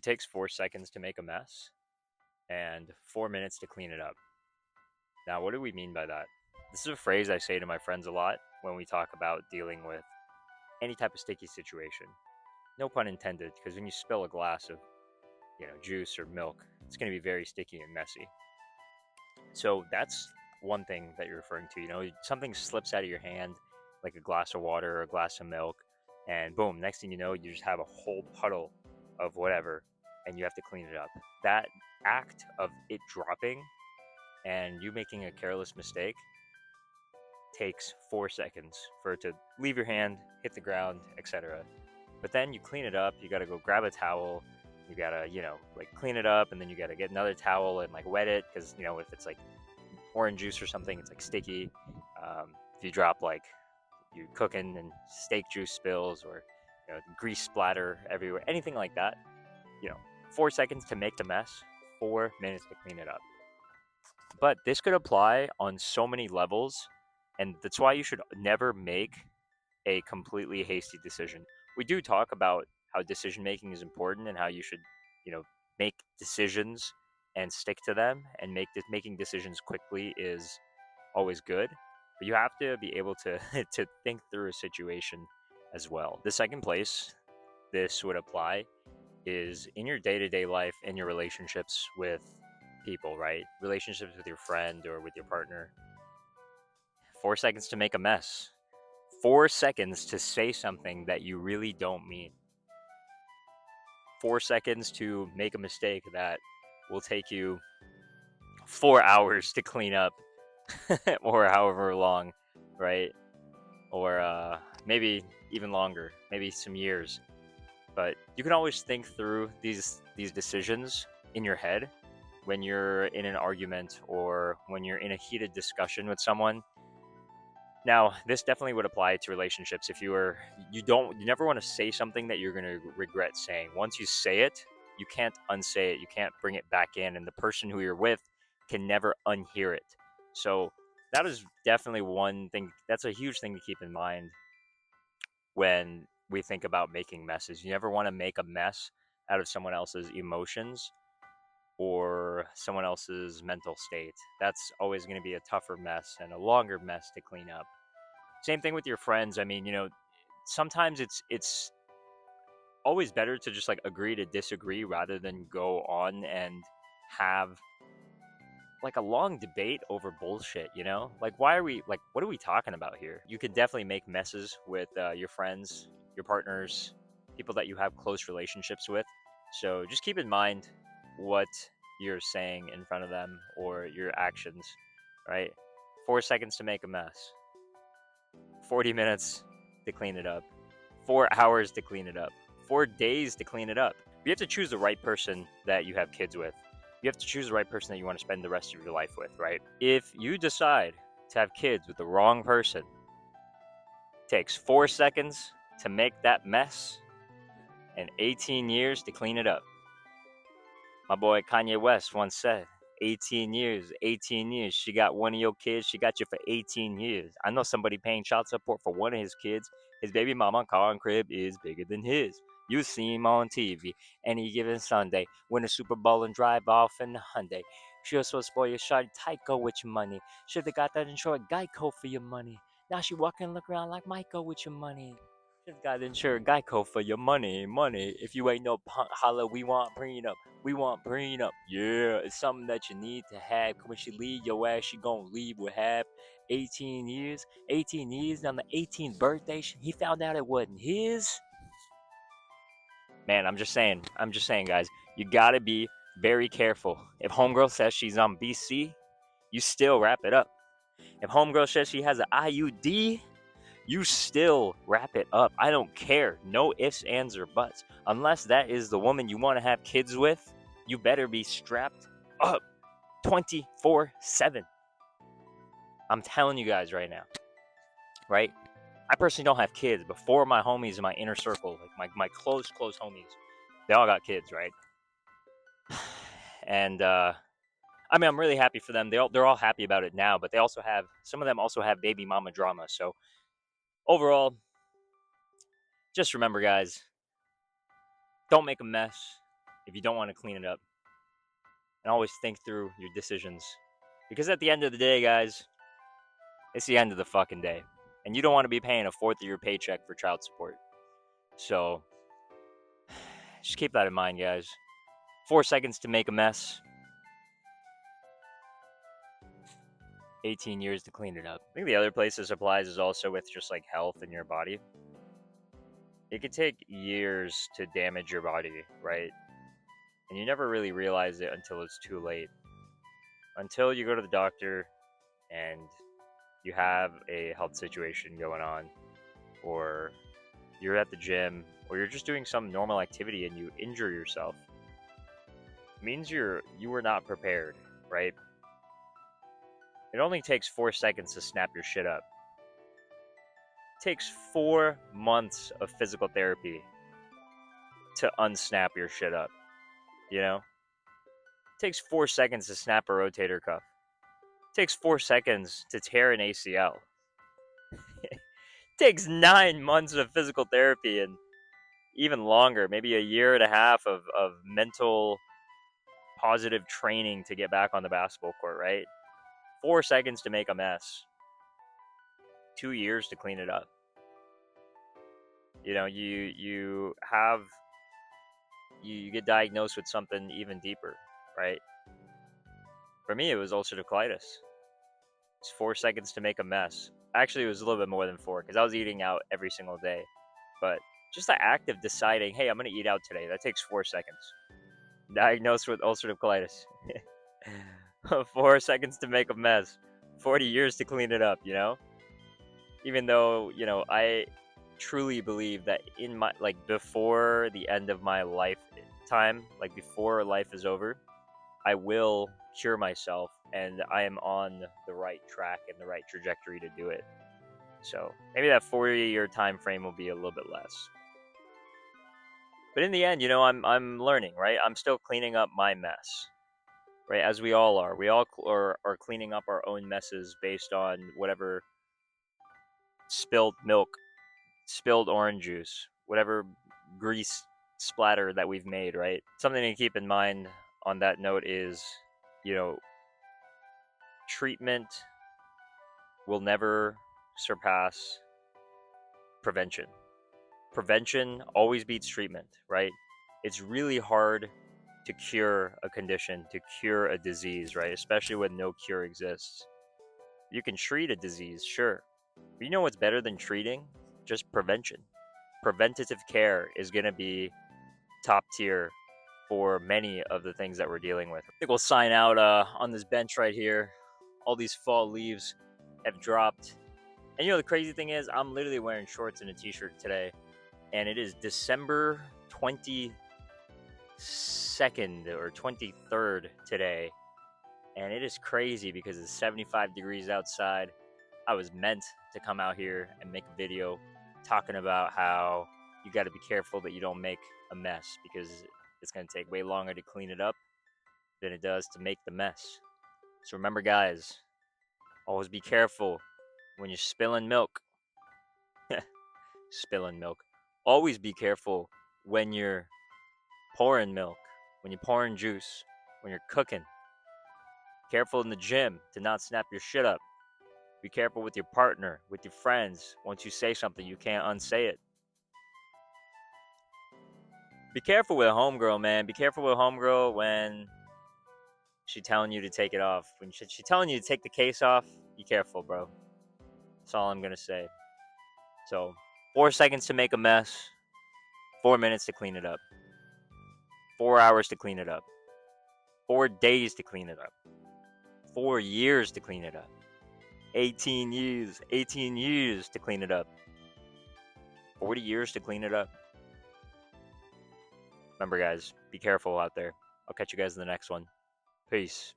It takes 4 seconds to make a mess and 4 minutes to clean it up. Now, what do we mean by that? This is a phrase I say to my friends a lot when we talk about dealing with any type of sticky situation. No pun intended, because when you spill a glass of, juice or milk, it's going to be very sticky and messy. So that's one thing that you're referring to. Something slips out of your hand, like a glass of water or a glass of milk, and boom, next thing you know, you just have a whole puddle of whatever, and you have to clean it up. That act of it dropping and you making a careless mistake takes 4 seconds for it to leave your hand, hit the ground, etc. But then you clean it up, you gotta go grab a towel, you gotta, clean it up, and then you gotta get another towel and wet it, because, if it's like orange juice or something, it's sticky. If you drop you cooking and steak juice spills, or grease splatter everywhere, anything like that, you know 4 seconds to make the mess, 4 minutes to clean it up. But this could apply on so many levels, and that's why you should never make a completely hasty decision. We do talk about how decision making is important and how you should, make decisions and stick to them, and making decisions quickly is always good. But you have to be able to to think through a situation as well. The second place this would apply is in your day-to-day life, in your relationships with people, right? Relationships with your friend or with your partner. 4 seconds to make a mess. 4 seconds to say something that you really don't mean. 4 seconds to make a mistake that will take you 4 hours to clean up, or however long, right? Or maybe even longer, maybe some years. But you can always think through these decisions in your head when you're in an argument or when you're in a heated discussion with someone. Now, this definitely would apply to relationships. If you never want to say something that you're going to regret saying. Once you say it, you can't unsay it. You can't bring it back in, and the person who you're with can never unhear it. So that is definitely one thing. That's a huge thing to keep in mind when we think about making messes. You never want to make a mess out of someone else's emotions or someone else's mental state. That's always going to be a tougher mess and a longer mess to clean up. Same thing with your friends. I mean, sometimes it's always better to just agree to disagree rather than go on and have a long debate over bullshit. Why are we what are we talking about here? You could definitely make messes with your friends, your partners, people that you have close relationships with. So just keep in mind what you're saying in front of them or your actions, right? 4 seconds to make a mess, 40 minutes to clean it up, 4 hours to clean it up, 4 days to clean it up. You have to choose the right person that you have kids with. You have to choose the right person that you want to spend the rest of your life with, right? If you decide to have kids with the wrong person, it takes 4 seconds to make that mess and 18 years to clean it up. My boy Kanye West once said, 18 years, 18 years. She got one of your kids, she got you for 18 years. I know somebody paying child support for one of his kids. His baby mama car and crib is bigger than his. You see him on TV any given Sunday, win a Super Bowl and drive off in a Hyundai. She also spoil your shawty Tyco with your money. Should've got that insured Geico for your money. Now she walking and look around like Michael with your money. Should've got insured Geico for your money, money. If you ain't no punk, holla, we want prenup. We want prenup. Yeah, it's something that you need to have. When she leave your ass, she gon' leave with half. 18 years. 18 years. On the 18th birthday, he found out it wasn't his. Man, I'm just saying, guys, you gotta be very careful. If homegirl says she's on BC, you still wrap it up. If homegirl says she has an IUD, you still wrap it up. I don't care. No ifs, ands, or buts. Unless that is the woman you want to have kids with, you better be strapped up 24/7. I'm telling you guys right now, right? I personally don't have kids, but 4 of my homies in my inner circle, my close homies, they all got kids, right? And I mean, I'm really happy for them. They're all happy about it now, but some of them also have baby mama drama. So overall, just remember, guys, don't make a mess. if you don't want to clean it up. And always think through your decisions. Because at the end of the day, guys, it's the end of the fucking day. And you don't want to be paying a fourth of your paycheck for child support. So, just keep that in mind, guys. 4 seconds to make a mess. 18 years to clean it up. I think the other place this applies is also with just like health in your body. It could take years to damage your body, right? And you never really realize it until it's too late. Until you go to the doctor and you have a health situation going on, or you're at the gym, or you're just doing some normal activity and you injure yourself. It means you were not prepared, right? It only takes 4 seconds to snap your shit up. It takes 4 months of physical therapy to unsnap your shit up, you know? It takes 4 seconds to snap a rotator cuff. It takes 4 seconds to tear an ACL. It takes 9 months of physical therapy and even longer, maybe a year and a half of mental positive training to get back on the basketball court, right? 4 seconds to make a mess. 2 years to clean it up. You know, you get diagnosed with something even deeper, right? For me, it was ulcerative colitis. It's 4 seconds to make a mess. Actually, it was a little bit more than 4 because I was eating out every single day. But just the act of deciding, hey, I'm going to eat out today, that takes 4 seconds. Diagnosed with ulcerative colitis. 4 seconds to make a mess. 40 years to clean it up, you know? Even though, you know, I truly believe that in my, like, before the end of my lifetime, like before life is over, I will cure myself, and I am on the right track and the right trajectory to do it. So maybe that 40-year time frame will be a little bit less. But in the end, you know, I'm learning, right? I'm still cleaning up my mess, right? As we all are. We all are cleaning up our own messes based on whatever spilled milk, spilled orange juice, whatever grease splatter that we've made, right? Something to keep in mind on that note is, you know, treatment will never surpass prevention. Prevention always beats treatment, right? It's really hard to cure a condition, to cure a disease, right? Especially when no cure exists. You can treat a disease, sure. But you know what's better than treating? Just prevention. Preventative care is going to be top tier for many of the things that we're dealing with. I think we'll sign out on this bench right here. All these fall leaves have dropped. And you know the crazy thing is, I'm literally wearing shorts and a t-shirt today. And it is December 22nd or 23rd today. And it is crazy because it's 75 degrees outside. I was meant to come out here and make a video talking about how you got to be careful that you don't make a mess, because it's going to take way longer to clean it up than it does to make the mess. So remember, guys, always be careful when you're spilling milk. Spilling milk. Always be careful when you're pouring milk, when you're pouring juice, when you're cooking. Careful in the gym to not snap your shit up. Be careful with your partner, with your friends. Once you say something, you can't unsay it. Be careful with a homegirl, man. Be careful with a homegirl when she's telling you to take it off. When she's telling you to take the case off, be careful, bro. That's all I'm going to say. So, 4 seconds to make a mess. 4 minutes to clean it up. 4 hours to clean it up. 4 days to clean it up. 4 years to clean it up. 18 years. 18 years to clean it up. 40 years to clean it up. Remember, guys, be careful out there. I'll catch you guys in the next one. Peace.